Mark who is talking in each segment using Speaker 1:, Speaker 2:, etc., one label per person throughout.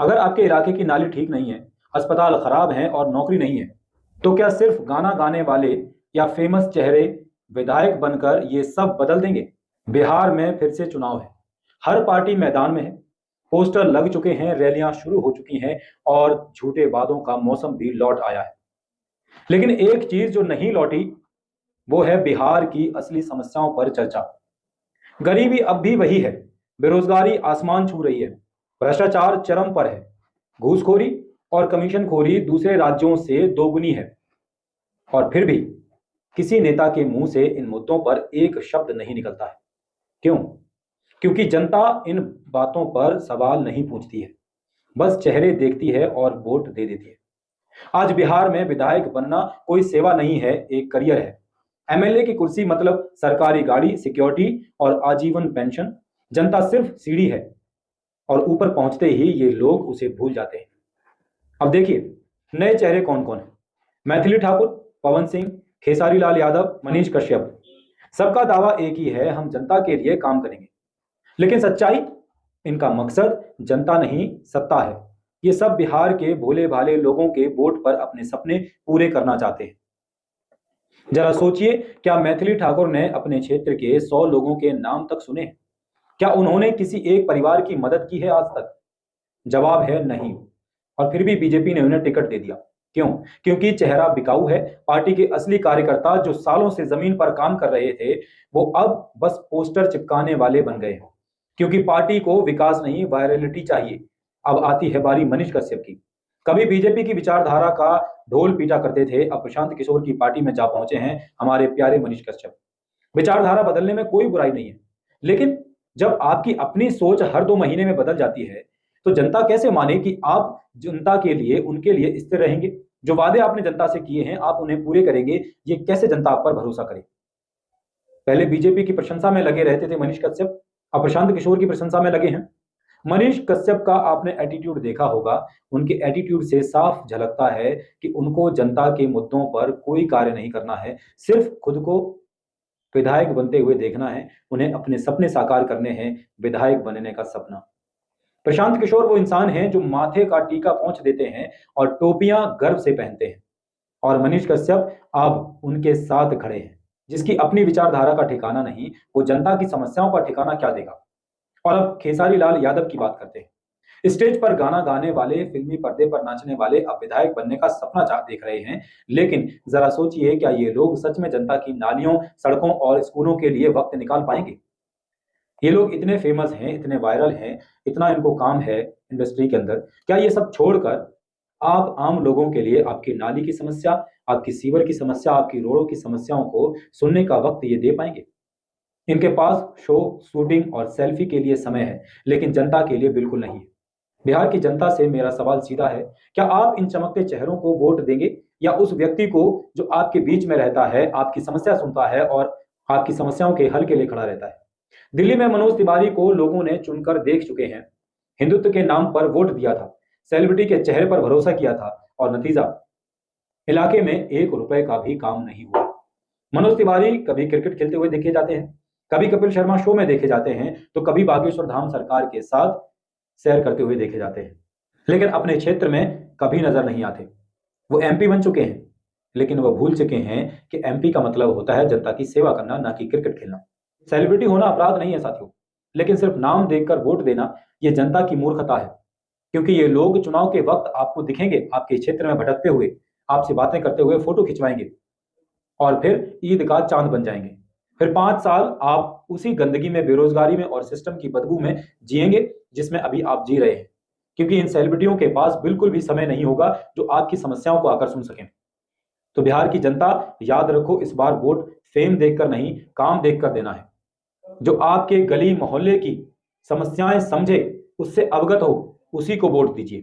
Speaker 1: अगर आपके इलाके की नाली ठीक नहीं है, अस्पताल खराब हैं और नौकरी नहीं है, तो क्या सिर्फ गाना गाने वाले या फेमस चेहरे विधायक बनकर ये सब बदल देंगे? बिहार में फिर से चुनाव है। हर पार्टी मैदान में है। पोस्टर लग चुके हैं, रैलियां शुरू हो चुकी हैं और झूठे वादों का मौसम भी लौट आया है। लेकिन एक चीज जो नहीं लौटी, वो है बिहार की असली समस्याओं पर चर्चा। गरीबी अब भी वही है, बेरोजगारी आसमान छू रही है, भ्रष्टाचार चरम पर है, घूसखोरी और कमीशनखोरी दूसरे राज्यों से दोगुनी है। और फिर भी किसी नेता के मुंह से इन मुद्दों पर एक शब्द नहीं निकलता है। क्यों? क्योंकि जनता इन बातों पर सवाल नहीं पूछती है, बस चेहरे देखती है और वोट दे देती है। आज बिहार में विधायक बनना कोई सेवा नहीं है, एक करियर है। एमएलए की कुर्सी मतलब सरकारी गाड़ी, सिक्योरिटी और आजीवन पेंशन। जनता सिर्फ सीढ़ी है और ऊपर पहुंचते ही ये लोग उसे भूल जाते हैं। अब देखिए, नए चेहरे कौन कौन है। मैथिली ठाकुर, पवन सिंह, खेसारी लाल यादव, मनीष कश्यप। सबका दावा एक ही है, हम जनता के लिए काम करेंगे। लेकिन सच्चाई, इनका मकसद जनता नहीं, सत्ता है। ये सब बिहार के भोले भाले लोगों के वोट पर अपने सपने पूरे करना चाहते हैं। जरा सोचिए, क्या मैथिली ठाकुर ने अपने क्षेत्र के 100 लोगों के नाम तक सुने? क्या उन्होंने किसी एक परिवार की मदद की है आज तक? जवाब है नहीं। और फिर भी बीजेपी ने उन्हें टिकट दे दिया। क्यों? क्योंकि चेहरा बिकाऊ है। पार्टी के असली कार्यकर्ता जो सालों से जमीन पर काम कर रहे थे, वो अब बस पोस्टर चिपकाने वाले बन गए हैं। क्योंकि पार्टी को विकास नहीं, वायरलिटी चाहिए। अब आती है बारी मनीष कश्यप की। कभी बीजेपी की विचारधारा का ढोल पीटा करते थे, अब प्रशांत किशोर की पार्टी में जा पहुंचे हैं हमारे प्यारे मनीष कश्यप। विचारधारा बदलने में कोई बुराई नहीं है, लेकिन जब आपकी अपनी सोच हर 2 महीने में बदल जाती है, तो जनता कैसे माने कि आप जनता के लिए, उनके लिए स्थिर रहेंगे? जो वादे आपने जनता से किए हैं, आप उन्हें पूरे करेंगे? ये कैसे जनता आप पर भरोसा करे? पहले बीजेपी की प्रशंसा में लगे रहते थे मनीष कश्यप, अब प्रशांत किशोर की प्रशंसा में लगे हैं। मनीष कश्यप का आपने एटीट्यूड देखा होगा। उनके एटीट्यूड से साफ झलकता है कि उनको जनता के मुद्दों पर कोई कार्य नहीं करना है, सिर्फ खुद को विधायक बनते हुए देखना है। उन्हें अपने सपने साकार करने हैं, विधायक बनने का सपना। प्रशांत किशोर वो इंसान हैं जो माथे का टीका पोंछ देते हैं और टोपियां गर्व से पहनते हैं। और मनीष कश्यप अब उनके साथ खड़े हैं। जिसकी अपनी विचारधारा का ठिकाना नहीं, वो जनता की समस्याओं का ठिकाना क्या देगा? और अब खेसारी लाल यादव की बात करते हैं। स्टेज पर गाना गाने वाले, फिल्मी पर्दे पर नाचने वाले अब विधायक बनने का सपना देख रहे हैं। लेकिन जरा सोचिए, क्या ये लोग सच में जनता की नालियों, सड़कों और स्कूलों के लिए वक्त निकाल पाएंगे? ये लोग इतने फेमस हैं, इतने वायरल हैं, इतना इनको काम है इंडस्ट्री के अंदर, क्या ये सब छोड़कर आप आम लोगों के लिए आपकी नाली की समस्या, आपकी सीवर की समस्या, आपकी रोडों की समस्याओं को सुनने का वक्त ये दे पाएंगे? इनके पास शो, शूटिंग और सेल्फी के लिए समय है, लेकिन जनता के लिए बिल्कुल नहीं है। बिहार की जनता से मेरा सवाल सीधा है, क्या आप इन चमकते चेहरों को वोट देंगे, या उस व्यक्ति को जो आपके बीच में रहता है, आपकी समस्या सुनता है और आपकी समस्याओं के हल के लिए खड़ा रहता है? दिल्ली में मनोज तिवारी को लोगों ने चुनकर देख चुके हैं। हिंदुत्व के नाम पर वोट दिया था, सेलिब्रिटी के चेहरे पर भरोसा किया था, और नतीजा, इलाके में 1 रुपए का भी काम नहीं हुआ। मनोज तिवारी कभी क्रिकेट खेलते हुए देखे जाते हैं, कभी कपिल शर्मा शो में देखे जाते हैं, तो कभी बागेश्वर धाम सरकार के साथ सैर करते हुए देखे जाते हैं, लेकिन अपने क्षेत्र में कभी नजर नहीं आते। वो एमपी बन चुके हैं, लेकिन वो भूल चुके हैं कि एमपी का मतलब होता है जनता की सेवा करना, ना कि क्रिकेट खेलना। सेलिब्रिटी होना अपराध नहीं है साथियों, लेकिन सिर्फ नाम देखकर वोट देना ये जनता की मूर्खता है। क्योंकि ये लोग चुनाव के वक्त आपको दिखेंगे आपके क्षेत्र में भटकते हुए, आपसे बातें करते हुए, फोटो खिंचवाएंगे और फिर ईद का चांद बन जाएंगे। फिर 5 साल आप उसी गंदगी में, बेरोजगारी में और सिस्टम की बदबू में जिएंगे जिसमें अभी आप जी रहे हैं। क्योंकि इन सेलिब्रिटियों के पास बिल्कुल भी समय नहीं होगा जो आपकी समस्याओं को आकर सुन सकें। तो बिहार की जनता, याद रखो, इस बार वोट फेम देखकर नहीं, काम देखकर देना है। जो आपके गली मोहल्ले की समस्याएं समझे, उससे अवगत हो, उसी को वोट दीजिए।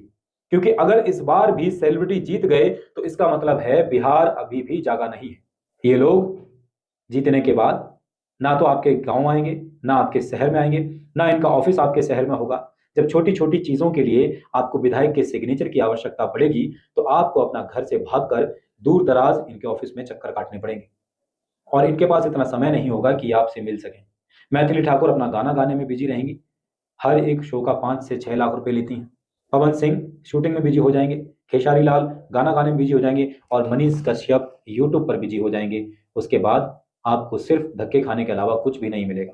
Speaker 1: क्योंकि अगर इस बार भी सेलिब्रिटी जीत गए तो इसका मतलब है बिहार अभी भी जागा नहीं है। ये लोग जीतने के बाद ना तो आपके गांव आएंगे, ना आपके शहर में आएंगे, ना इनका ऑफिस आपके शहर में होगा। जब छोटी छोटी चीजों के लिए आपको विधायक के सिग्नेचर की आवश्यकता पड़ेगी, तो आपको अपना घर से भागकर दूर दराज इनके ऑफिस में चक्कर काटने पड़ेंगे, और इनके पास इतना समय नहीं होगा कि आपसे मिल सकें। मैथिली ठाकुर अपना गाना गाने में बिजी रहेंगी। हर एक शो का 5 से 6 लाख रुपए लेती हैं। पवन सिंह शूटिंग में बिजी हो जाएंगे, खेसारी लाल गाना गाने में बिजी हो जाएंगे और मनीष कश्यप यूट्यूब पर बिजी हो जाएंगे। उसके बाद आपको सिर्फ धक्के खाने के अलावा कुछ भी नहीं मिलेगा।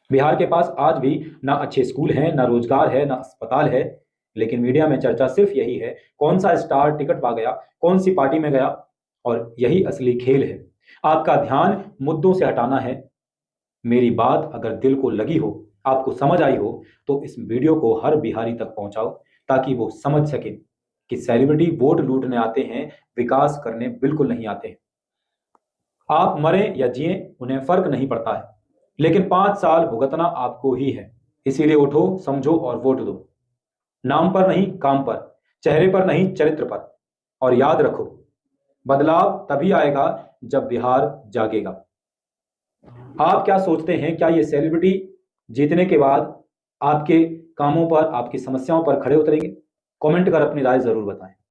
Speaker 1: बिहार के पास आज भी ना अच्छे स्कूल हैं, ना रोजगार है, ना अस्पताल है, लेकिन मीडिया में चर्चा सिर्फ यही है कौन सा स्टार टिकट पा गया, कौन सी पार्टी में गया। और यही असली खेल है। आपका ध्यान मुद्दों से हटाना है। मेरी बात अगर दिल को लगी हो, आपको समझ आई हो, तो इस वीडियो को हर बिहारी तक पहुंचाओ ताकि वो समझ सके कि सेलिब्रिटी वोट लूटने आते हैं, विकास करने बिल्कुल नहीं आते हैं। आप मरें या जिएं उन्हें फर्क नहीं पड़ता है, लेकिन 5 साल भुगतना आपको ही है। इसीलिए उठो, समझो और वोट दो। नाम पर नहीं, काम पर, चेहरे पर नहीं, चरित्र पर। और याद रखो, बदलाव तभी आएगा जब बिहार जागेगा। आप क्या सोचते हैं, क्या ये सेलिब्रिटी जीतने के बाद आपके कामों पर, आपकी समस्याओं पर खड़े उतरेंगे? कमेंट कर अपनी राय जरूर बताएं।